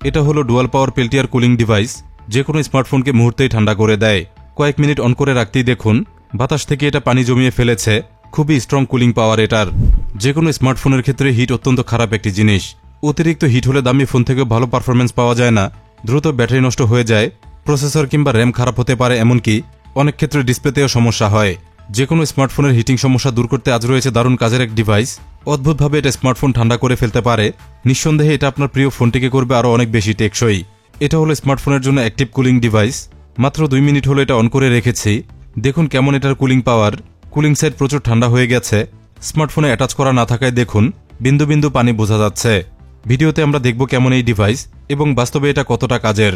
এটা হলো ডুয়াল পাওয়ার Peltier cooling device, যে কোনো স্মার্টফোনকে মুহূর্তেই ঠান্ডা করে দেয়। কয়েক মিনিট অন করে রাখতেই দেখুন বাতাস থেকে এটা পানি জমিয়ে ফেলেছে। খুবই স্ট্রং কুলিং পাওয়ার এটার। যে কোনো স্মার্টফোনের ক্ষেত্রে হিট অত্যন্ত খারাপ একটি জিনিস। অতিরিক্ত হিট হলে দামি ফোন থেকেও ভালো পারফরমেন্স পাওয়া যায় না, দ্রুত ব্যাটারি নষ্ট হয়ে যায়, প্রসেসর কিংবা র্যাম খারাপ হতে পারে, এমনকি অনেক ক্ষেত্রে ডিসপ্লেতেও সমস্যা হয়। যে কোনো স্মার্টফোনের হিটিং সমস্যা দূর করতে আজ রয়েছে দারুণ কাজের এক ডিভাইস। অদ্ভুতভাবে এটা স্মার্টফোন ঠান্ডা করে ফেলতে পারে। নিঃসন্দেহে এটা আপনার প্রিয় ফোনটিকে করবে আরও অনেক বেশি টেকসই। এটা হলো স্মার্টফোনের জন্য অ্যাক্টিভ কুলিং ডিভাইস। মাত্র 2 মিনিট হলো এটা অন করে রেখেছি। দেখুন কেমন এটার কুলিং পাওয়ার। কুলিং সাইড প্রচুর ঠান্ডা হয়ে গেছে। স্মার্টফোনে অ্যাটাচ করা না থাকায় দেখুন বিন্দু বিন্দু পানি বোঝা যাচ্ছে। ভিডিওতে আমরা দেখব কেমন এই ডিভাইস এবং বাস্তবে এটা কতটা কাজের।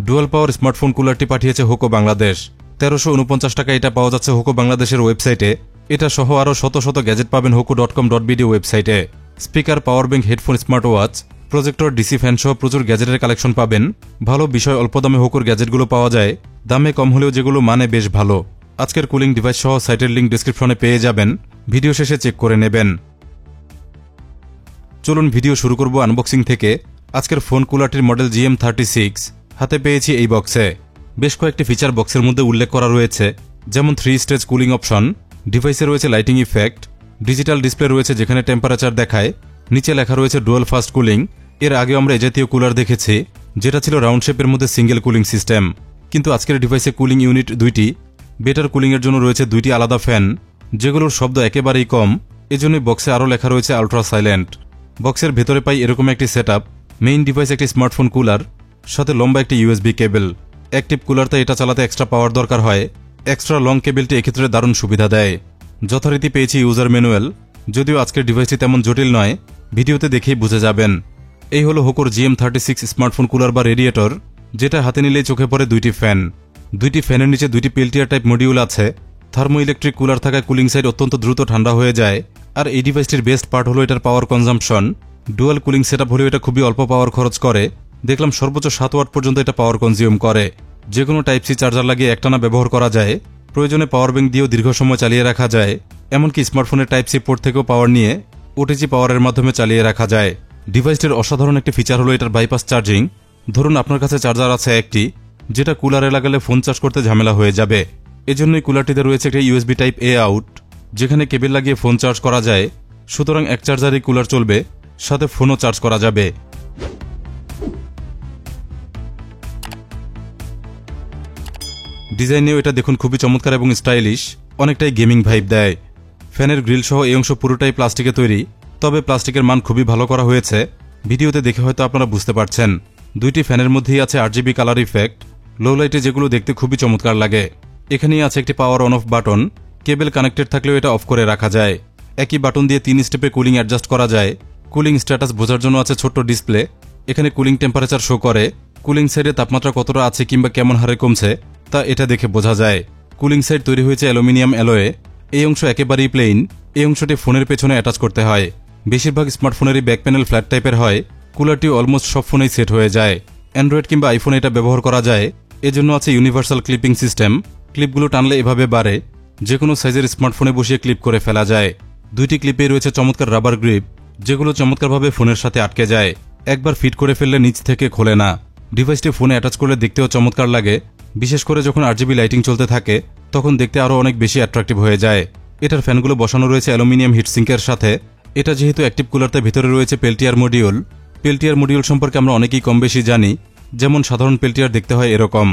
ডুয়াল পাওয়ার স্মার্টফোন কুলারটি পাঠিয়েছে হোকো বাংলাদেশ। 1349 টাকা এটা পাওয়া যাচ্ছে হোকো বাংলাদেশের ওয়েবসাইটে। এটা সহ আরও শত শত গ্যাজেট পাবেন hoco.com.bd ওয়েবসাইটে। Speaker, power bank, headphone, smart watch, projector, DC fan সহ প্রচুর গ্যাজেটের কালেকশন পাবেন। ভালো বিষয়, অল্প দামে হোকোর গ্যাজেটগুলো পাওয়া যায়, দামে কম হলেও যেগুলো মানে বেশ ভালো। আজকের কুলিং ডিভাইস সহ সাইটের লিঙ্ক ডিসক্রিপশনে পেয়ে যাবেন, ভিডিও শেষে চেক করে নেবেন। চলুন ভিডিও শুরু করব আনবক্সিং থেকে। আজকের ফোন কুলারটির মডেল GM36 হাতে পেয়েছি এই বক্সে। বেশ কয়েকটি ফিচার বক্সের মধ্যে উল্লেখ করা রয়েছে, যেমন 3 স্টেজ কুলিং অপশন, ডিভাইসে রয়েছে লাইটিং ইফেক্ট, ডিজিটাল ডিসপ্লে রয়েছে যেখানে টেম্পারেচার দেখায়, নিচে লেখা রয়েছে ডুয়াল ফাস্ট কুলিং। এর আগে আমরা এ জাতীয় কুলার দেখেছি যেটা ছিল রাউন্ড শেপের মধ্যে সিঙ্গেল কুলিং সিস্টেম, কিন্তু আজকের ডিভাইসে কুলিং ইউনিট 2টি। বেটার কুলিংয়ের জন্য রয়েছে 2টি আলাদা ফ্যান, যেগুলোর শব্দ একেবারেই কম, এজন্যই বক্সে আরও লেখা রয়েছে আলট্রা সাইলেন্ট। বক্সের ভেতরে পাই এরকম একটি সেটআপ। মেইন ডিভাইস একটি স্মার্টফোন কুলার, সাথে লম্বা একটি USB কেবল। অ্যাক্টিভ কুলারতে এটা চালাতে এক্সট্রা পাওয়ার দরকার হয়। এক্সট্রা লং কেবলটি এক্ষেত্রে দারুণ সুবিধা দেয়। যথারীতি পেয়েছি ইউজার ম্যানুয়াল, যদিও আজকের ডিভাইসটি তেমন জটিল নয়, ভিডিওতে দেখেই বুঝে যাবেন। এই হলো হোকোর GM36 স্মার্টফোন কুলার বা রেডিয়েটর, যেটা হাতে নিলেই চোখে পড়ে 2টি ফ্যান। 2টি ফ্যানের নিচে 2টি পেল্টিয়ার টাইপ মডিউল আছে। থার্মো ইলেকট্রিক কুলার থাকায় কুলিং সাইড অত্যন্ত দ্রুত ঠান্ডা হয়ে যায়। আর এই ডিভাইসটির বেস্ট পার্ট হলো এটার power consumption. Dual cooling setup হলেও এটা খুবই অল্প পাওয়ার খরচ করে। দেখলাম সর্বোচ্চ 7 ওয়াট পর্যন্ত এটা পাওয়ার কনজিউম করে। যে কোনো টাইপ সি চার্জার লাগিয়ে একটানা ব্যবহার করা যায়। প্রয়োজনে পাওয়ার ব্যাংক দিয়েও দীর্ঘ সময় চালিয়ে রাখা যায়। এমনকি স্মার্টফোনের টাইপ সি পোর্ট থেকেও পাওয়ার নিয়ে OTG পাওয়ারের মাধ্যমে চালিয়ে রাখা যায়। ডিভাইসটির অসাধারণ একটি ফিচার হলো এটার বাইপাস চার্জিং। ধরুন আপনার কাছে চার্জার আছে একটি, যেটা কুলারে লাগালে ফোন চার্জ করতে ঝামেলা হয়ে যাবে। এজন্যই কুলারটিতে রয়েছে একটি USB টাইপ A আউট, যেখানে কেবল লাগিয়ে ফোন চার্জ করা যায়। সুতরাং এক চার্জারই কুলার চলবে, সাথে ফোনও চার্জ করা যাবে। ডিজাইনেও এটা দেখুন খুবই চমৎকার এবং স্টাইলিশ, অনেকটাই গেমিং ভাইব দেয়। ফ্যানের গ্রিল সহ এই অংশ পুরোটাই প্লাস্টিকে তৈরি, তবে প্লাস্টিকের মান খুবই ভালো করা হয়েছে। ভিডিওতে দেখে হয়তো আপনারা বুঝতে পারছেন। 2টি ফ্যানের মধ্যেই আছে RGB কালার ইফেক্ট, লো লাইটে যেগুলো দেখতে খুবই চমৎকার লাগে। এখানেই আছে একটি power on of button. Cable connected থাকলেও এটা অফ করে রাখা যায়। একই বাটন দিয়ে 3 স্টেপে কুলিং অ্যাডজাস্ট করা যায়। কুলিং স্ট্যাটাস বোঝার জন্য আছে ছোট্ট ডিসপ্লে। এখানে কুলিং টেম্পারেচার শো করে। কুলিং সাইডে তাপমাত্রা কতটা আছে কিংবা কেমন হারে কমছে তা এটা দেখে বোঝা যায়। কুলিং সাইড তৈরি হয়েছে অ্যালুমিনিয়াম অ্যালয়ে। এই অংশ একেবারেই প্লেইন। এই অংশটি ফোনের পেছনে অ্যাটাচ করতে হয়। বেশিরভাগ স্মার্টফোনেরই ব্যাক প্যানেল ফ্ল্যাট টাইপের হয়। কুলারটি অলমোস্ট সব ফোনেই সেট হয়ে যায়। অ্যান্ড্রয়েড কিংবা আইফোনে এটা ব্যবহার করা যায়। এজন্য আছে ইউনিভার্সাল ক্লিপিং সিস্টেম। ক্লিপগুলো টানলে এভাবে বাড়ে। যে কোনো সাইজের স্মার্টফোনে বসিয়ে ক্লিপ করে ফেলা যায়। 2টি ক্লিপে রয়েছে চমৎকার রাবার গ্রিপ, যেগুলো চমৎকারভাবে ফোনের সাথে আটকে যায়। একবার ফিট করে ফেললে নিচ থেকে খোলে না। ডিভাইসটি ফোনে অ্যাটাচ করলে দেখতেও চমৎকার লাগে, বিশেষ করে যখন RGB লাইটিং চলতে থাকে, তখন দেখতে আরও অনেক বেশি অ্যাট্রাকটিভ হয়ে যায়। এটার ফ্যানগুলো বসানো রয়েছে অ্যালুমিনিয়াম হিটসিঙ্কের সাথে। এটা যেহেতু অ্যাক্টিভ কুলার, তাই ভিতরে রয়েছে পেল্টিয়ার মডিউল। পেল্টিয়ার মডিউল সম্পর্কে আমরা অনেকেই কম বেশি জানি। যেমন সাধারণ পেল্টিয়ার দেখতে হয় এরকম।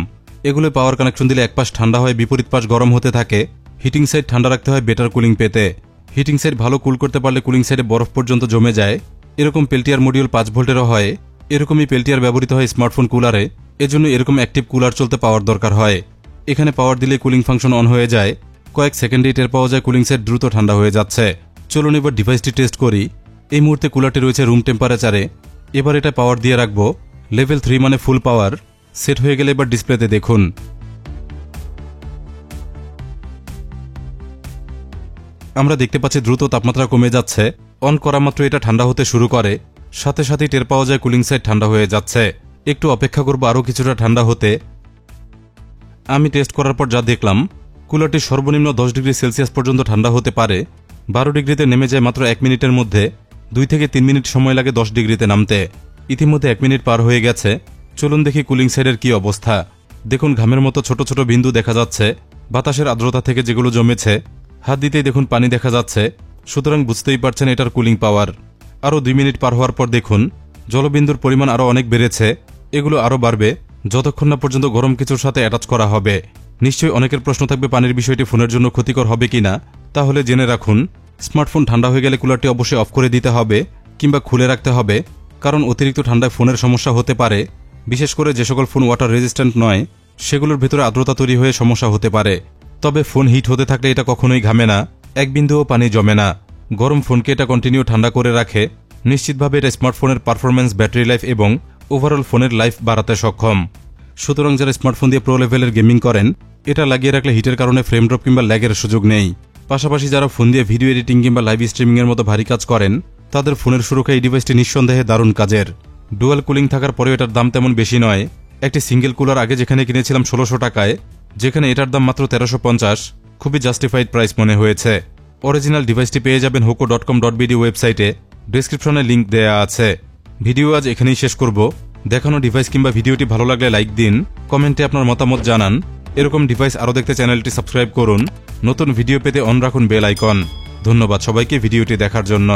এগুলো পাওয়ার কানেকশন দিলে এক পাশ ঠান্ডা হয়, বিপরীত পাশ গরম হতে থাকে। হিটিং সাইড ঠান্ডা রাখতে হয় বেটার কুলিং পেতে। হিটিং সাইড ভালো কুল করতে পারলে কুলিং সাইডে বরফ পর্যন্ত জমে যায়। এরকম পেল্টিয়ার মডিউল 5 ভোল্টেরও হয়। এরকমই পেল্টিয়ার ব্যবহৃত হয় স্মার্টফোন কুলারে। এজন্য এরকম অ্যাক্টিভ কুলার চলতে পাওয়ার দরকার হয়। এখানে পাওয়ার দিলে কুলিং ফাংশন অন হয়ে যায়। কয়েক সেকেন্ডেই টের পাওয়া যায় কুলিং সাইড দ্রুত ঠান্ডা হয়ে যাচ্ছে। চলুন এবার ডিভাইসটি টেস্ট করি। এই মুহূর্তে কুলারটি রয়েছে রুম টেম্পারেচারে। এবার এটা পাওয়ার দিয়ে রাখবো। লেভেল 3 মানে ফুল পাওয়ার। সেট হয়ে গেলে এবার ডিসপ্লেতে দেখুন। আমরা দেখতে পাচ্ছি দ্রুত তাপমাত্রা কমে যাচ্ছে। অন করা মাত্র এটা ঠান্ডা হতে শুরু করে। সাথে সাথেই টের পাওয়া যায় কুলিং সাইড ঠান্ডা হয়ে যাচ্ছে। একটু অপেক্ষা করব আরও কিছুটা ঠান্ডা হতে। আমি টেস্ট করার পর যা দেখলাম, কুলারটি সর্বনিম্ন 10 ডিগ্রি সেলসিয়াস পর্যন্ত ঠান্ডা হতে পারে। 12 ডিগ্রিতে নেমে যায় মাত্র 1 মিনিটের মধ্যে। 2 থেকে 3 মিনিট সময় লাগে 10 ডিগ্রিতে নামতে। ইতিমধ্যে 1 মিনিট পার হয়ে গেছে। চলুন দেখি কুলিং সাইডের কি অবস্থা। দেখুন ঘামের মতো ছোট ছোট বিন্দু দেখা যাচ্ছে, বাতাসের আর্দ্রতা থেকে যেগুলো জমেছে। হাত দিতেই দেখুন পানি দেখা যাচ্ছে, সুতরাং বুঝতেই পারছেন এটার কুলিং পাওয়ার। আরও 2 মিনিট পার হওয়ার পর দেখুন জলবিন্দুর পরিমাণ আরও অনেক বেড়েছে। এগুলো আরও বাড়বে যতক্ষণ না পর্যন্ত গরম কিছুর সাথে অ্যাটাচ করা হবে। নিশ্চয়ই অনেকের প্রশ্ন থাকবে পানির বিষয়টি ফোনের জন্য ক্ষতিকর হবে কিনা। তাহলে জেনে রাখুন, স্মার্টফোন ঠান্ডা হয়ে গেলে কুলারটি অবশ্যই অফ করে দিতে হবে কিংবা খুলে রাখতে হবে, কারণ অতিরিক্ত ঠান্ডায় ফোনের সমস্যা হতে পারে। বিশেষ করে যে সকল ফোন ওয়াটার রেজিস্ট্যান্ট নয় সেগুলোর ভেতরে আর্দ্রতা তৈরি হয়ে সমস্যা হতে পারে। তবে ফোন হিট হতে থাকলে এটা কখনোই ঘামে না, এক বিন্দুও পানি জমে না। গরম ফোনকে এটা কন্টিনিউ ঠান্ডা করে রাখে। নিশ্চিতভাবে এটা স্মার্টফোনের পারফরম্যান্স, ব্যাটারি লাইফ এবং ওভারঅল ফোনের লাইফ বাড়াতে সক্ষম। সুতরাং যারা স্মার্টফোন দিয়ে প্রো লেভেলের গেমিং করেন, এটা লাগিয়ে রাখলে হিটের কারণে ফ্রেম ড্রপ কিংবা ল্যাগের সুযোগ নেই। পাশাপাশি যারা ফোন দিয়ে ভিডিও এডিটিং কিংবা লাইভ স্ট্রিমিংয়ের মতো ভারী কাজ করেন, তাদের ফোনের সুরক্ষা এই ডিভাইসটি নিঃসন্দেহে দারুণ কাজের। ডুয়াল কুলিং থাকার পরেও এটার দাম তেমন বেশি নয়। একটি সিঙ্গেল কুলার আগে যেখানে কিনেছিলাম 1600 টাকায়, যেখানে এটার দাম মাত্র 1350, খুবই জাস্টিফাইড প্রাইস মনে হয়েছে। অরিজিনাল ডিভাইসটি পেয়ে যাবেন hoco.com.bd ওয়েবসাইটে, ডেসক্রিপশনে লিঙ্ক দেয়া আছে। ভিডিও আজ এখানেই শেষ করব। দেখানো ডিভাইস কিংবা ভিডিওটি ভালো লাগলে লাইক দিন, কমেন্টে আপনার মতামত জানান। এরকম ডিভাইস আরও দেখতে চ্যানেলটি সাবস্ক্রাইব করুন। নতুন ভিডিও পেতে অন রাখুন বেল আইকন। ধন্যবাদ সবাইকে ভিডিওটি দেখার জন্য।